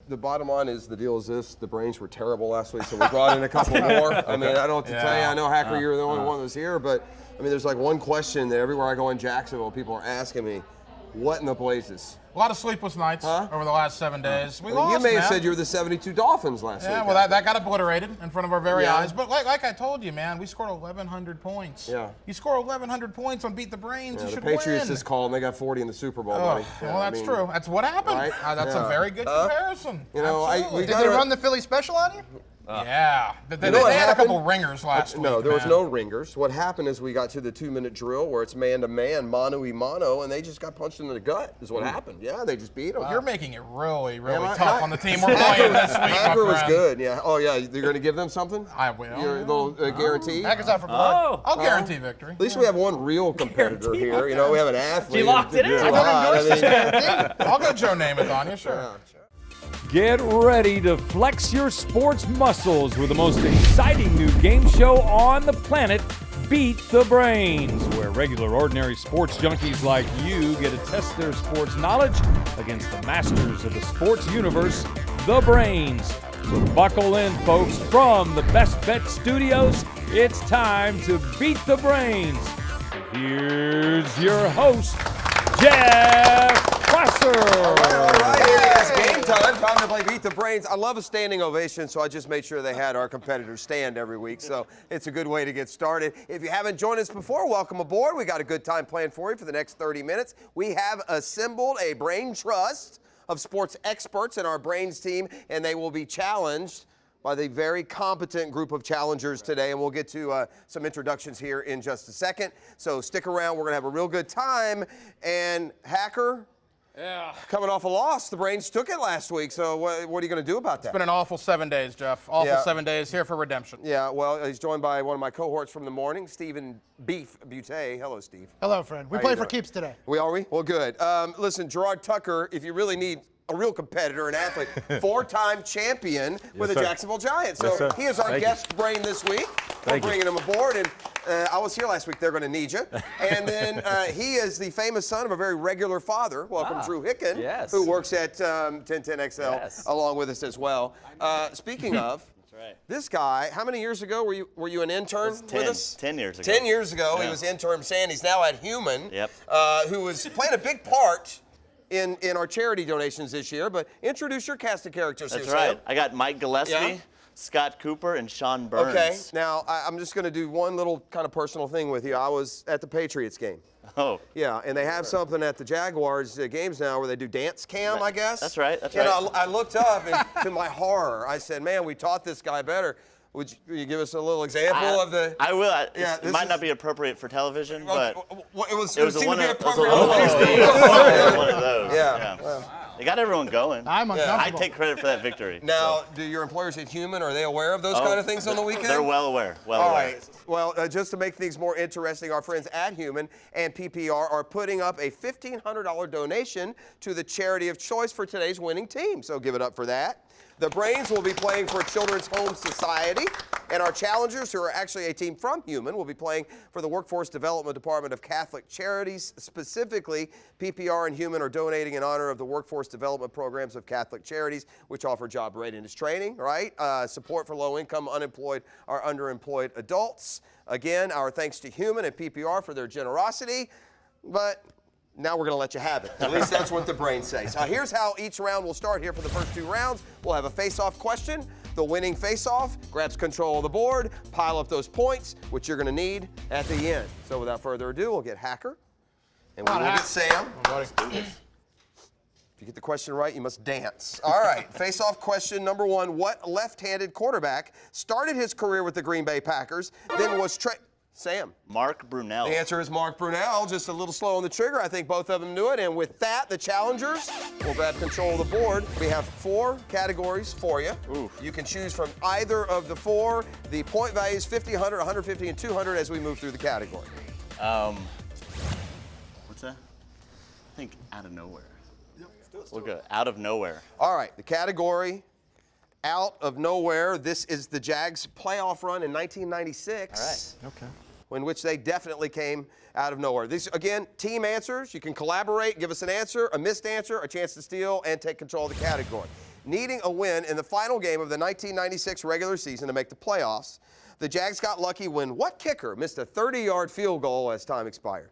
the bottom line is the deal is this: the Brains were terrible last week, so we brought in a couple more. I mean, I don't know what to tell you. I know Hacker, you're the only one that's here, but I mean, there's like one question that everywhere I go in Jacksonville, people are asking me, what in the blazes? A lot of sleepless nights over the last 7 days. We lost, you may have man. said you were the 72 Dolphins last week. Yeah, well, that got obliterated in front of our very eyes. But like I told you, man, we scored 1,100 points. Yeah. You score 1,100 points on Beat the Brains, you the should Patriots win. just called and they got 40 in the Super Bowl, buddy. Well, that's true. That's what happened. Right? That's a very good comparison. You know, Absolutely. Did they run the Philly special on you? Yeah. They what had a couple happened? ringers last week. No, there was man. no ringers. What happened is we got to the 2-minute drill where it's man-to-man, mano-y-mano, and they just got punched in the gut is what happened. Yeah, they just beat them. You're making it really, really Am I? tough on the team we're playing this week, my Hacker was friend. good, yeah. Oh, yeah, you're going to give them something? I will. Your little guarantee? Hacker's out for blood. I'll guarantee victory. At least we have one real competitor here. You know, we have an athlete. You locked it in. I'll go Joe Namath on you, sure. Get ready to flex your sports muscles with the most exciting new game show on the planet, Beat the Brains, where regular ordinary sports junkies like you get to test their sports knowledge against the masters of the sports universe, the Brains. So buckle in, folks. From the Best Bet Studios, it's time to beat the Brains. Here's your host, Jeff Prosser. All right, it is game time. Time to play Beat the Brains. I love a standing ovation, so I just made sure they had our competitors stand every week. So it's a good way to get started. If you haven't joined us before, welcome aboard. We got a good time planned for you for the next 30 minutes. We have assembled a brain trust of sports experts in our Brains team, and they will be challenged by the very competent group of challengers today, and we'll get to some introductions here in just a second. So stick around. We're going to have a real good time. And Hacker, coming off a loss, the Brains took it last week. So what are you going to do about that? It's been an awful 7 days, Jeff. Awful Yeah. 7 days here for redemption. Yeah, well, he's joined by one of my cohorts from the morning, Stephen Beef Butte. Hello, Steve. Hello, friend. We How play you for doing? keeps today. Are we? Well, good. Listen, Gerard Tucker, if you really need a real competitor, an athlete, 4-time champion with the sir. Jacksonville Giants. Yes, So sir. he is our Thank guest brain this week. We're bringing him aboard, and I was here last week. They're going to need you. And then he is the famous son of a very regular father. Welcome, Drew Hicken, yes. who works at 1010XL Yes. along with us as well. Speaking of, right. this guy, how many years ago were you an intern with 10, us? 10 years ago. 10 years ago, he Yeah. was intern Sandy. He's now at Human, Yep. who was playing a big part in our charity donations this year. But introduce your cast of characters That's here, right. Sam. I got Mike Gillespie, Yeah. Scott Cooper, and Sean Burns. Okay, now I'm just going to do one little kind of personal thing with you. I was at the Patriots game. Oh, Yeah, and they have something at the Jaguars games now where they do dance cam, I guess. that's right, that's and right. I looked up, and to my horror, I said, man, we taught this guy better. Would you give us a little example of the... I will. Yeah, It this might is- not be appropriate for television, but it was it was seemed one to be of appropriate. one of those. Yeah. They got everyone going. I'm I uncomfortable. take credit for that victory. Now, do your employers at Human, are they aware of those kind of things on the weekend? They're well aware. Well All aware. right. Well, just to make things more interesting, our friends at Human and PPR are putting up a $1,500 donation to the charity of choice for today's winning team. So give it up for that. The Brains will be playing for Children's Home Society, and our challengers, who are actually a team from Human, will be playing for the Workforce Development Department of Catholic Charities. Specifically, PPR and Human are donating in honor of the Workforce Development Programs of Catholic Charities, which offer job readiness training, right? Support for low-income, unemployed, or underemployed adults. Again, our thanks to Human and PPR for their generosity, but now we're going to let you have it. At least that's what the Brains say. So here's how each round will start here for the first 2 rounds. We'll have a face-off question. The winning face-off grabs control of the board, pile up those points, which you're going to need at the end. So without further ado, we'll get Hacker, and we will get Sam. If you get the question right, you must dance. All right, face-off question number 1. What left-handed quarterback started his career with the Green Bay Packers, then was Sam. Mark Brunell. The answer is Mark Brunell, just a little slow on the trigger. I think both of them knew it. And with that, the challengers will grab control of the board. We have 4 categories for you. Oof. You can choose from either of the 4. The point values 50, 100, 150, and 200 as we move through the category. What's that? I think out of nowhere. We'll go out of nowhere. All right, the category out of nowhere. This is the Jags playoff run in 1996. All right. Okay. In which they definitely came out of nowhere. These, again, team answers. You can collaborate, give us an answer, a missed answer, a chance to steal, and take control of the category. needing a win in the final game of the 1996 regular season to make the playoffs. The Jags got lucky when what kicker missed a 30-yard field goal as time expired?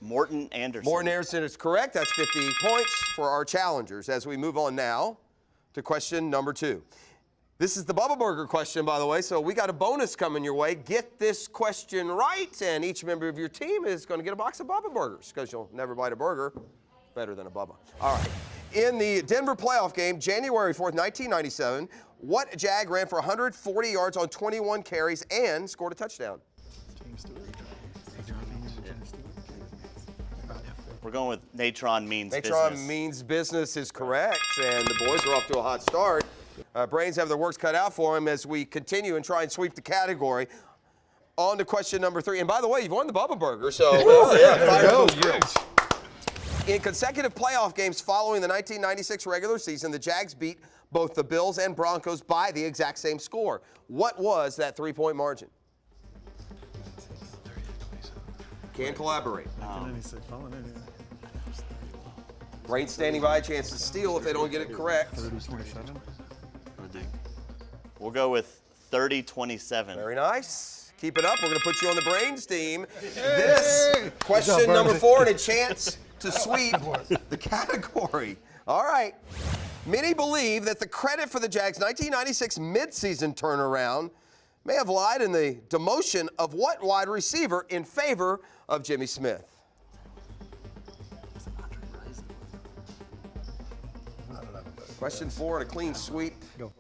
Morton Anderson. Morton Anderson is correct. That's 50 points for our challengers. As we move on now to question number 2. This is the Bubba Burger question, by the way, so we got a bonus coming your way. Get this question right, and each member of your team is going to get a box of Bubba Burgers, because you'll never bite a burger better than a Bubba. All right. In the Denver playoff game, January 4th, 1997, what Jag ran for 140 yards on 21 carries and scored a touchdown? We're going with Natron Means Natron Business. Means Business is correct, and the boys are off to a hot start. Brains have their works cut out for them as we continue and try and sweep the category. On to question number 3. And by the way, you've won the Bubba Burger, so in consecutive playoff games following the 1996 regular season, the Jags beat both the Bills and Broncos by the exact same score. What was that 3-point margin? Can collaborate. Brains standing by, a chance to steal if they don't get it correct. We'll go with 30-27. Very nice. Keep it up. We're going to put you on the Brains team. This question number 4 and a chance to sweep the category. All right. Many believe that the credit for the Jags' 1996 midseason turnaround may have lied in the demotion of what wide receiver in favor of Jimmy Smith? Question 4 and a clean sweep.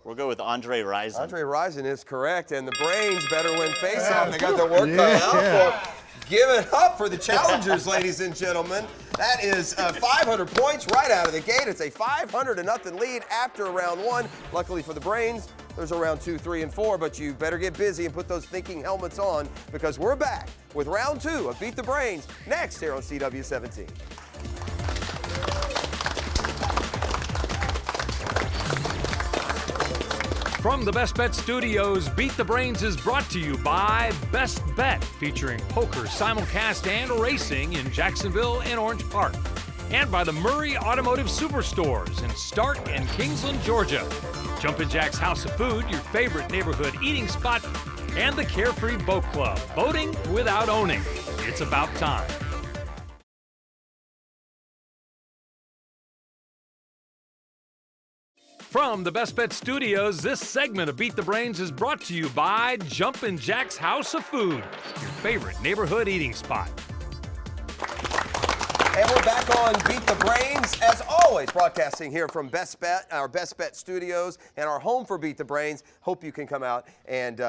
We'll go with Andre Rison. Andre Rison is correct, and the Brains better win face-off. They got their work cut out for them. Give it up for the challengers, ladies and gentlemen. That is 500 points right out of the gate. It's a 500-0 lead after round 1. Luckily for the Brains, there's a round 2, 3, and 4, but you better get busy and put those thinking helmets on because we're back with round 2 of Beat the Brains next here on CW17. From the Best Bet Studios, Beat the Brains is brought to you by Best Bet, featuring poker, simulcast, and racing in Jacksonville and Orange Park. And by the Murray Automotive Superstores in Stark and Kingsland, Georgia. Jumpin' Jack's House of Food, your favorite neighborhood eating spot, and the Carefree Boat Club, boating without owning. It's about time. From the Best Bet Studios, this segment of Beat the Brains is brought to you by Jumpin' Jack's House of Food, your favorite neighborhood eating spot. And we're back on Beat the Brains, as always, broadcasting here from Best Bet, our Best Bet Studios, and our home for Beat the Brains. Hope you can come out and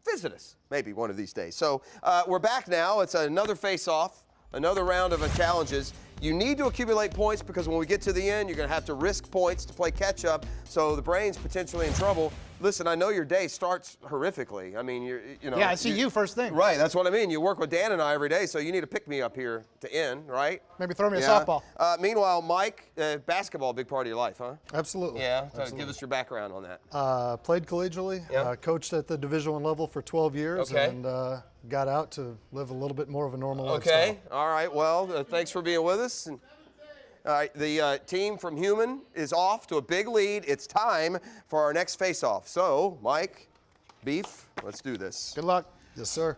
visit us, maybe one of these days. So we're back now. It's another face-off, another round of challenges. You need to accumulate points because when we get to the end, you're going to have to risk points to play catch-up, so the Brains potentially in trouble. Listen, I know your day starts horrifically. I mean, you know. Yeah, I see you first thing. Right, that's what I mean. You work with Dan and I every day, so you need to pick me up here to end, right? Maybe throw me a softball. Meanwhile, Mike, basketball, big part of your life, huh? Absolutely. Yeah, Absolutely. give us your background on that. Played collegially, Yeah. coached at the Division I level for 12 years, Okay. and got out to live a little bit more of a normal Okay, lifestyle. all right. Well, thanks for being with us. And, all right, the team from Human is off to a big lead. It's time for our next face-off. So, Mike, Beef, let's do this. Good luck. Yes, sir.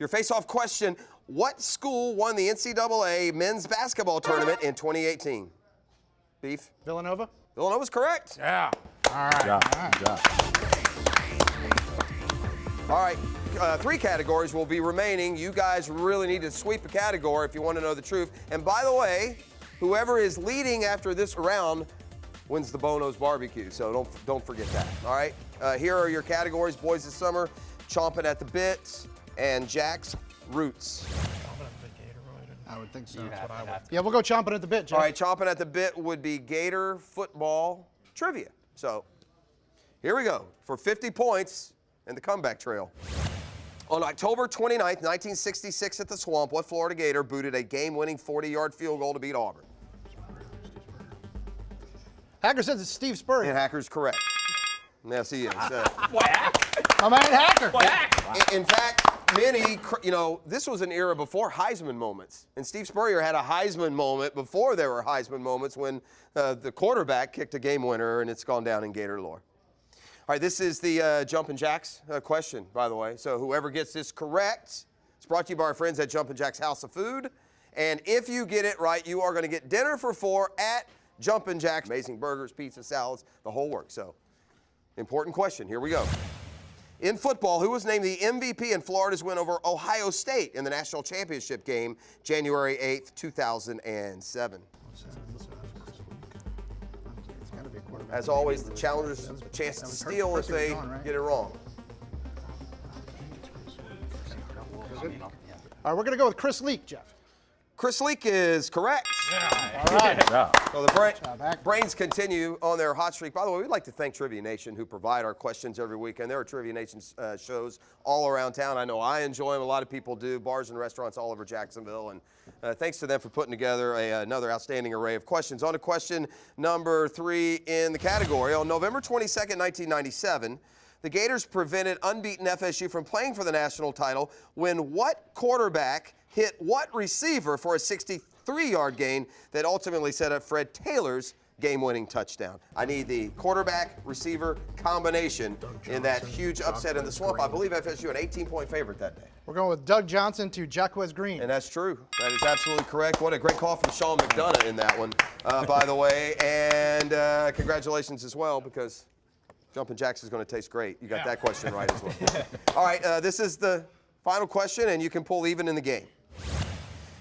Your face-off question, what school won the NCAA men's basketball tournament in 2018? Beef? Villanova? Villanova's correct. Yeah. All right. All right, 3 categories will be remaining. You guys really need to sweep a category if you want to know the truth. And by the way, whoever is leading after this round wins the Bono's barbecue. So don't forget that. All right. Here are your categories: Boys of Summer, Chomping at the Bit, and Jack's Roots. I would think so. Yeah, we'll go chomping at the bit, Jeff. All right, Chomping at the Bit would be Gator football trivia. So here we go for 50 points and the comeback trail. On October 29th, 1966 at the Swamp, what Florida Gator booted a game-winning 40-yard field goal to beat Auburn? Hacker says it's Steve Spurrier. And Hacker's correct. Yes, he is. My man Hacker. In fact, many, this was an era before Heisman moments. And Steve Spurrier had a Heisman moment before there were Heisman moments when the quarterback kicked a game winner, and it's gone down in Gator lore. All right, this is the Jumpin' Jacks question, by the way. So whoever gets this correct, it's brought to you by our friends at Jumpin' Jacks House of Food. And if you get it right, you are going to get dinner for 4 at Jumpin' Jacks. Amazing burgers, pizza, salads, the whole works. So, important question. Here we go. In football, who was named the MVP in Florida's win over Ohio State in the national championship game, January 8th, 2007? As always, the challengers have a chance to steal if they get it wrong. All right, we're going to go with Chris Leak, Jeff. Chris Leak is correct. All right. So the Brains continue on their hot streak. By the way, we'd like to thank Trivia Nation, who provide our questions every week. And there are Trivia Nation shows all around town. I know I enjoy them. A lot of people do. Bars and restaurants all over Jacksonville. And thanks to them for putting together another outstanding array of questions. On to question number 3 in the category. On November 22nd, 1997, the Gators prevented unbeaten FSU from playing for the national title when what quarterback hit what receiver for a 63-yard gain that ultimately set up Fred Taylor's game-winning touchdown? I need the quarterback-receiver combination in that huge upset in the Swamp. I believe FSU an 18-point favorite that day. We're going with Doug Johnson to Jacquez Green. And that's true. That is absolutely correct. What a great call from Sean McDonough in that one, by the way. And congratulations as well, because Jumpin' Jacks is going to taste great. You got that question right as well. All right, this is the final question, and you can pull even in the game.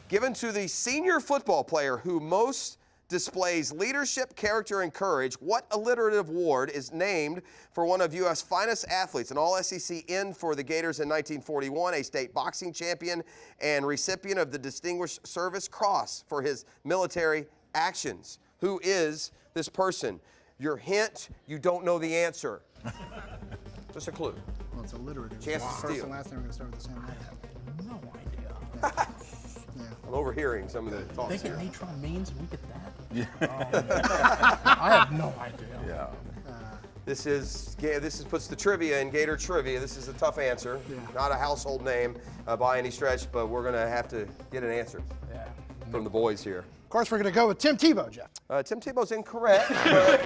Given to the senior football player who most displays leadership, character, and courage, what alliterative award is named for one of U.S. finest athletes, an All-SEC end for the Gators in 1941, a state boxing champion, and recipient of the Distinguished Service Cross for his military actions? Who is this person? Your hint, you don't know the answer. Just a clue. Well, it's alliterative. Chance to First steal. and last name are going to start with the same letter. No idea. I'm overhearing some of the talks Thinking here. Natron means we get that? I have no idea. Yeah. This puts the trivia in Gator trivia. This is a tough answer. Not a household name by any stretch, but we're going to have to get an answer from the boys here. Of course, we're going to go with Tim Tebow, Jeff. Tim Tebow's incorrect. But,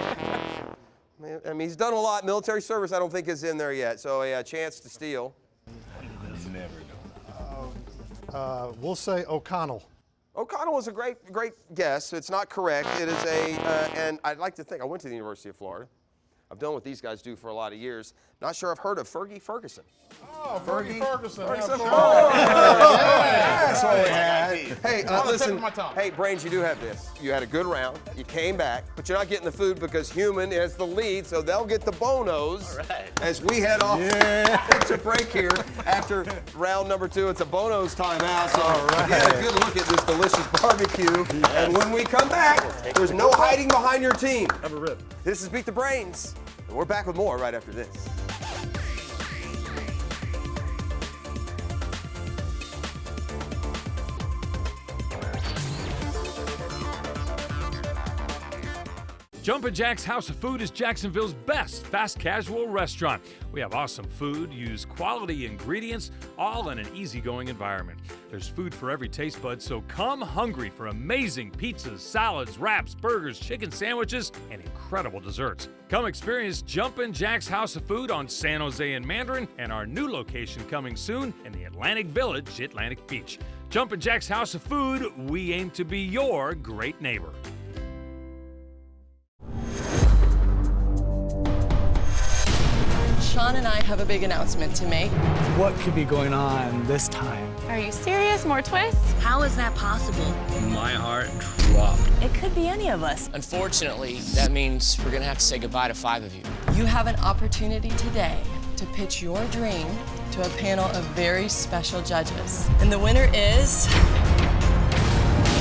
I mean, he's done a lot. Military service, I don't think, is in there yet. So a chance to steal. We'll say O'Connell. O'Connell was a great guess. It's not correct. It is and I'd like to think, I went to the University of Florida. I've done what these guys do for a lot of years. Not sure I've heard of Fergie Ferguson. Oh, Fergie Ferguson. That's all we had. Hey, On the tip listen. of my tongue. Hey, Brains, you do have this. You had a good round. You came back, but you're not getting the food because Human has the lead, so they'll get the bonos as we head off to break here after round number 2. It's a bonos timeout, so get a good look at this delicious barbecue. And when we come back, there's no hiding behind your team. Have a rib. This is Beat the Brains, and we're back with more right after this. Jumpin' Jack's House of Food is Jacksonville's best fast casual restaurant. We have awesome food, use quality ingredients, all in an easygoing environment. There's food for every taste bud, so come hungry for amazing pizzas, salads, wraps, burgers, chicken sandwiches, and incredible desserts. Come experience Jumpin' Jack's House of Food on San Jose and Mandarin, and our new location coming soon in the Atlantic Village, Atlantic Beach. Jumpin' Jack's House of Food, we aim to be your great neighbor. Sean and I have a big announcement to make. What could be going on this time? Are you serious? More twists? How is that possible? My heart dropped. It could be any of us. Unfortunately, that means we're gonna have to say goodbye to 5 of you. You have an opportunity today to pitch your dream to a panel of very special judges. And the winner is...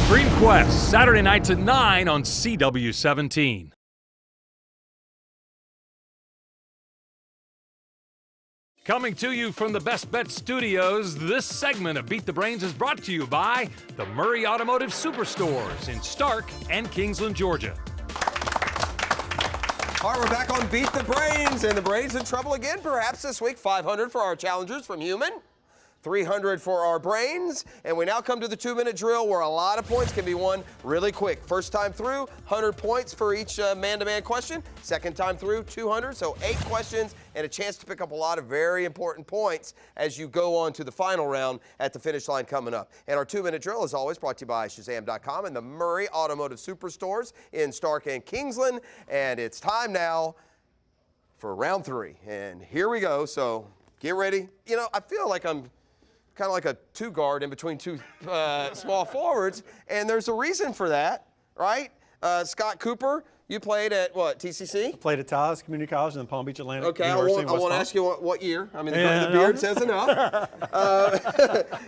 Dream Quest, Saturday nights at 9 on CW17. Coming to you from the Best Bet Studios, this segment of Beat the Brains is brought to you by the Murray Automotive Superstores in Stark and Kingsland, Georgia. All right, we're back on Beat the Brains, and the Brains in trouble again, perhaps this week. 500 for our challengers from Human. 300 for our brains. And we now come to the 2-minute drill where a lot of points can be won really quick. First time through, 100 points for each man-to-man question. Second time through, 200. So 8 questions and a chance to pick up a lot of very important points as you go on to the final round at the finish line coming up. And our 2-minute drill is always brought to you by Shazam.com and the Murray Automotive Superstores in Stark and Kingsland. And it's time now for round 3. And here we go. So get ready. You know, I feel like I'm kind of like a 2-guard in between 2 small forwards, and there's a reason for that, right? Scott Cooper, you played at what, TCC? Played at Taos Community College in Palm Beach, Atlantic. Okay, I University want to ask you what year. I mean, the beard says enough.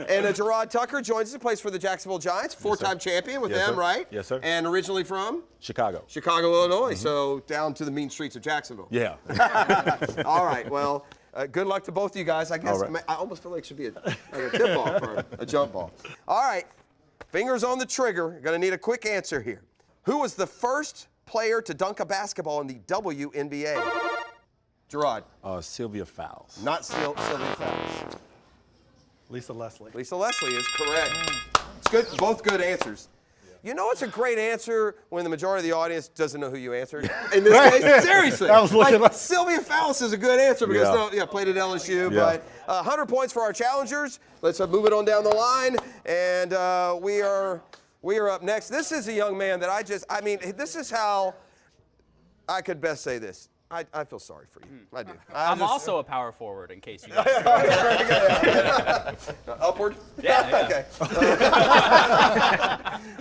And Gerard Tucker joins us. He plays for the Jacksonville Giants, 4-time champion with them, right? Yes, sir. And originally from? Chicago, Illinois, so down to the mean streets of Jacksonville. Yeah. All right, well, good luck to both of you guys. I guess I almost feel like it should be a tip-off or a jump ball. All right, fingers on the trigger. You're going to need a quick answer here. Who was the first player to dunk a basketball in the WNBA? Gerard. Sylvia Fowles. Not Sylvia Fowles. Lisa Leslie. Lisa Leslie is correct. It's good. Both good answers. You know it's a great answer when the majority of the audience doesn't know who you answered. In this case, seriously. I was looking like Sylvia Fowles is a good answer because played at LSU. Yeah. But 100 points for our challengers. Let's move it on down the line. And we are up next. This is a young man that this is how I could best say this. I feel sorry for you. I do. I'm also a power forward, in case you know. Upward? Yeah.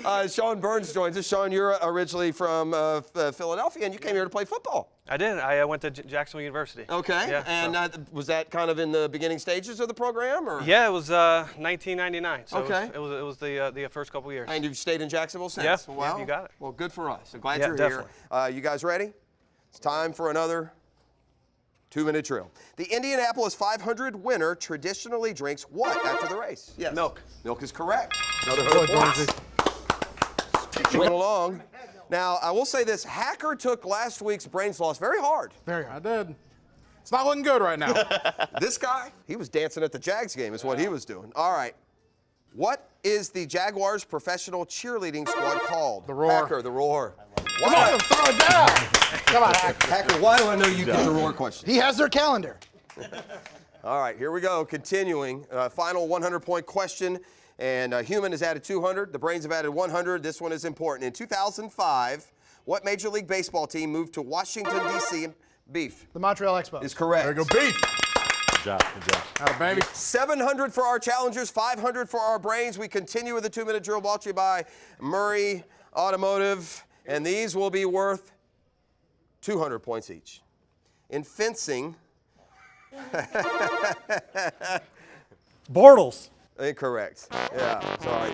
Okay. Sean Burns joins us. Sean, you're originally from Philadelphia, and you came here to play football. I did. I went to Jacksonville University. Okay. Yeah, and was that kind of in the beginning stages of the program, or? Yeah, it was 1999. So okay. It was the first couple years. And you've stayed in Jacksonville since? Yeah. Well, yeah, you got it. Well, good for us. I'm glad you're definitely. here. You guys ready? It's time for another 2-minute drill. The Indianapolis 500 winner traditionally drinks what after the race? Yes. Milk. Milk is correct. Another 100 points. Moving along. Now, I will say this. Hacker took last week's brains loss very hard. I did. It's not looking good right now. This guy, he was dancing at the Jags game is what he was doing. All right. What is the Jaguars' professional cheerleading squad called? The Roar. Hacker, the Roar. Come on, throw it down. Come on, Hacker. Hacker, why do I know you get the Roar question? He has their calendar. All right, here we go. Continuing. Final 100-point question. And Human has added 200. The Brains have added 100. This one is important. In 2005, what Major League Baseball team moved to Washington, D.C.? Beef. The Montreal Expos. Is correct. There you go, Beef. Good job. Atta baby. 700 for our challengers, 500 for our brains. We continue with the 2-minute drill brought to you by Murray Automotive. And these will be worth 200 points each. In fencing. Bortles. Incorrect. Yeah, sorry.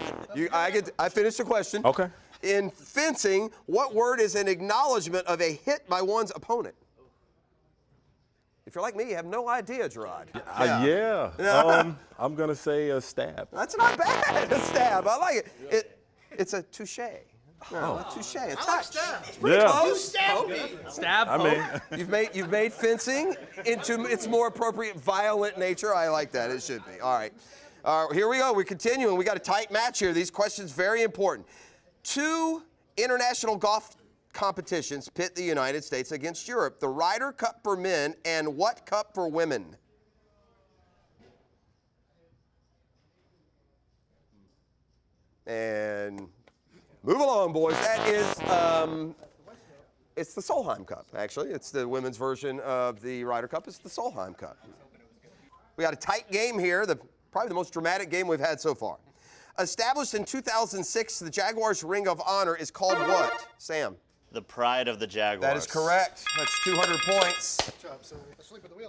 I finished the question. Okay. In fencing, what word is an acknowledgement of a hit by one's opponent? If you're like me, you have no idea, Gerard. I'm going to say a stab. That's not bad. A stab. I like it. It's a touche. No, a touche. A touch. It's pretty close. Stab. I mean, You've made fencing into its more appropriate violent nature. I like that. It should be. All right. Here we go. We're continuing. We got a tight match here. These questions very important. 2 international golf competitions pit the United States against Europe. The Ryder Cup for men and what Cup for women? And move along, boys. That is, it's the Solheim Cup, actually. It's the women's version of the Ryder Cup. It's the Solheim Cup. We got a tight game here, probably the most dramatic game we've had so far. Established in 2006, the Jaguars Ring of Honor is called what? Sam? The pride of the Jaguars. That is correct. That's 200 points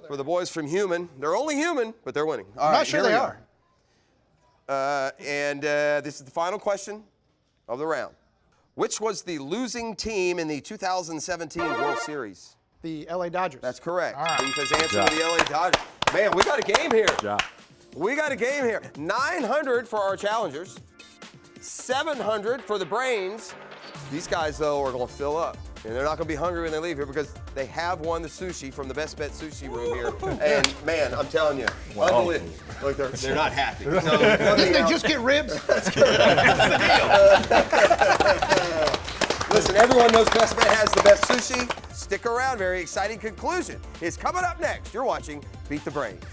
for the boys from Human. They're only human, but they're winning. I'm not sure they are. This is the final question of the round. Which was the losing team in the 2017 World Series? The LA Dodgers. That's correct. All right. Beef has answered the LA Dodgers. Man, we got a game here. Yeah. We got a game here. 900 for our challengers, 700 for the brains. These guys, though, are going to fill up. And they're not going to be hungry when they leave here because they have won the sushi from the Best Bet Sushi Room here. And man, I'm telling you, unbelievable. Look, they're not happy. So, Didn't they just get ribs? Listen, everyone knows Best Bet has the best sushi. Stick around. Very exciting conclusion is coming up next. You're watching Beat the Brains.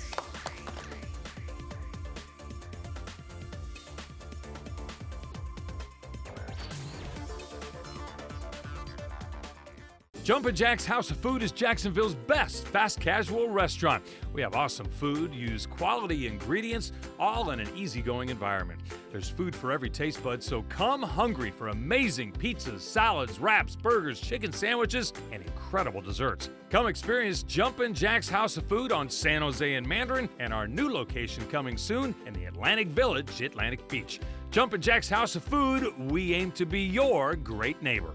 Jumpin' Jack's House of Food is Jacksonville's best fast casual restaurant. We have awesome food, use quality ingredients, all in an easygoing environment. There's food for every taste bud, so come hungry for amazing pizzas, salads, wraps, burgers, chicken sandwiches, and incredible desserts. Come experience Jumpin' Jack's House of Food on San Jose and Mandarin, and our new location coming soon in the Atlantic Village, Atlantic Beach. Jumpin' Jack's House of Food, we aim to be your great neighbor.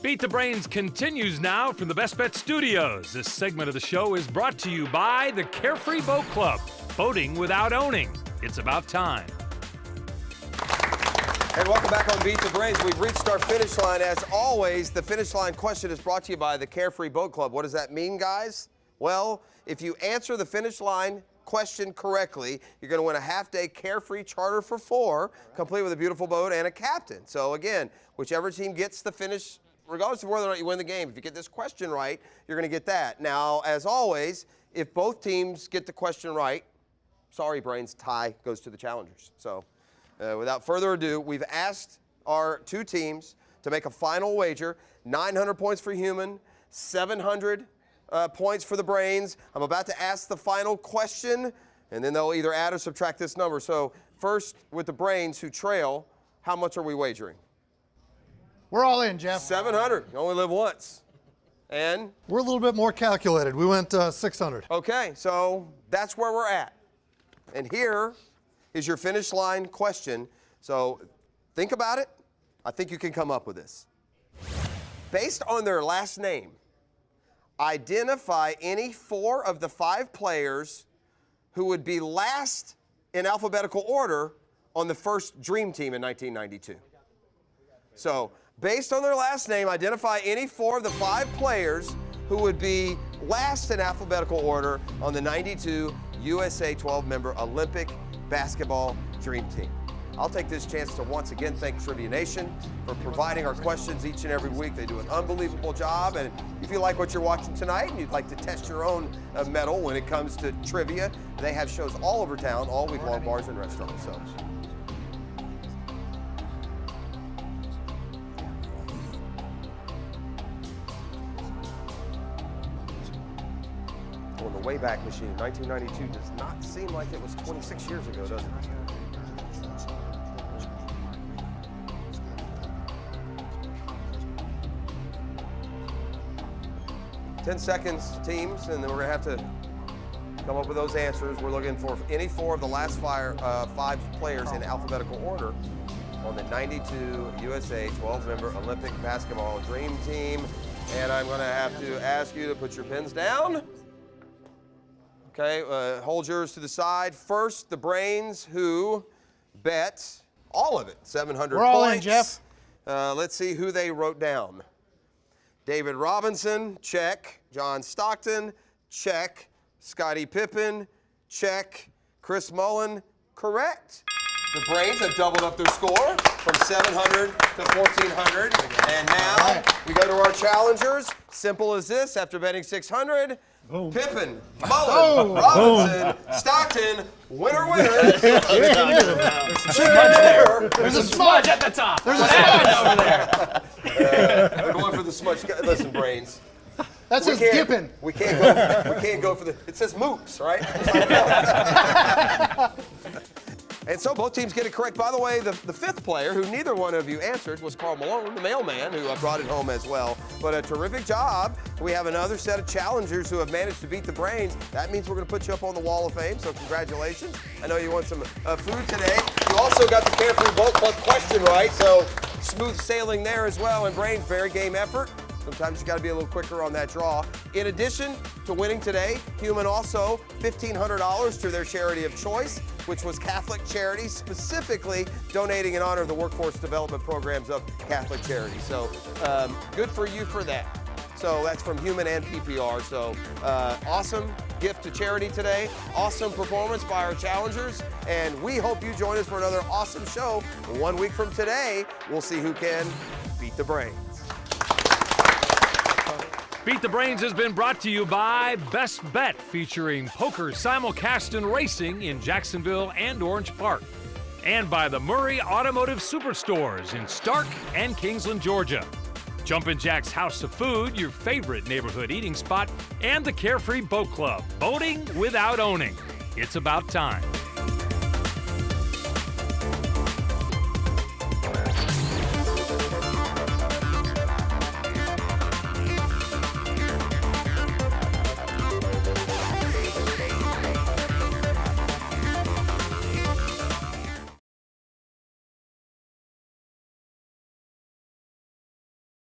Beat the Brains continues now from the Best Bet Studios. This segment of the show is brought to you by the Carefree Boat Club. Boating without owning. It's about time. And welcome back on Beat the Brains. We've reached our finish line. As always, the finish line question is brought to you by the Carefree Boat Club. What does that mean, guys? Well, if you answer the finish line question correctly, you're going to win a half-day Carefree charter for 4, complete with a beautiful boat and a captain. So again, whichever team gets the finish, regardless of whether or not you win the game, if you get this question right, you're going to get that. Now, as always, if both teams get the question right, sorry, Brains, tie goes to the challengers. So without further ado, we've asked our 2 teams to make a final wager, 900 points for Human, 700 points for the Brains. I'm about to ask the final question, and then they'll either add or subtract this number. So first, with the Brains who trail, how much are we wagering? We're all in, Jeff. 700. You only live once. And? We're a little bit more calculated. We went 600. Okay, so that's where we're at. And here is your finish line question. So think about it. I think you can come up with this. Based on their last name, identify any 4 of the 5 players who would be last in alphabetical order on the first Dream Team in 1992. So, based on their last name, identify any 4 of the 5 players who would be last in alphabetical order on the 92 USA 12-member Olympic basketball Dream Team. I'll take this chance to once again thank Trivia Nation for providing our questions each and every week. They do an unbelievable job, and if you like what you're watching tonight and you'd like to test your own mettle when it comes to trivia, they have shows all over town, all week long, bars and restaurants. So. Well, the Wayback Machine, 1992, does not seem like it was 26 years ago, does it? 10 seconds, teams, and then we're going to have to come up with those answers. We're looking for any 4 of the last 5 players in alphabetical order on the 92 USA 12-member Olympic basketball Dream Team. And I'm going to have to ask you to put your pens down. Okay, hold yours to the side. First, the Brains, who bet all of it, 700 We're points. all in, Jeff. Let's see who they wrote down. David Robinson, check. John Stockton, check. Scottie Pippen, check. Chris Mullin, correct. The Brains have doubled up their score from 700 to 1,400. And now we go to our challengers. Simple as this. After betting 600, boom. Pippen, Mullin, Robinson, Stockton, winner, winner. There's a smudge at the top. There's a smudge over there. We're going for the smudge. Listen, Brains. That says dipping. We can't go for the. It says moops, right? And so both teams get it correct. By the way, the 5th player, who neither one of you answered, was Carl Malone, the mailman, who brought it home as well. But a terrific job. We have another set of challengers who have managed to beat the Brains. That means we're going to put you up on the Wall of Fame, so congratulations. I know you want some food today. You also got the Carefree Boat Club question right, so smooth sailing there as well. And Brains, very game effort. Sometimes you got to be a little quicker on that draw. In addition to winning today, Human also $1,500 to their charity of choice. which was Catholic Charities, specifically donating in honor of the workforce development programs of Catholic Charities. So good for you for that. So that's from Human and PPR. So awesome gift to charity today. Awesome performance by our challengers. And we hope you join us for another awesome show. 1 week from today, we'll see who can beat the Brains. Beat the Brains has been brought to you by Best Bet, featuring poker simulcast and racing in Jacksonville and Orange Park. And by the Murray Automotive Superstores in Stark and Kingsland, Georgia. Jumpin' Jack's House of Food, your favorite neighborhood eating spot, and the Carefree Boat Club, boating without owning. It's about time.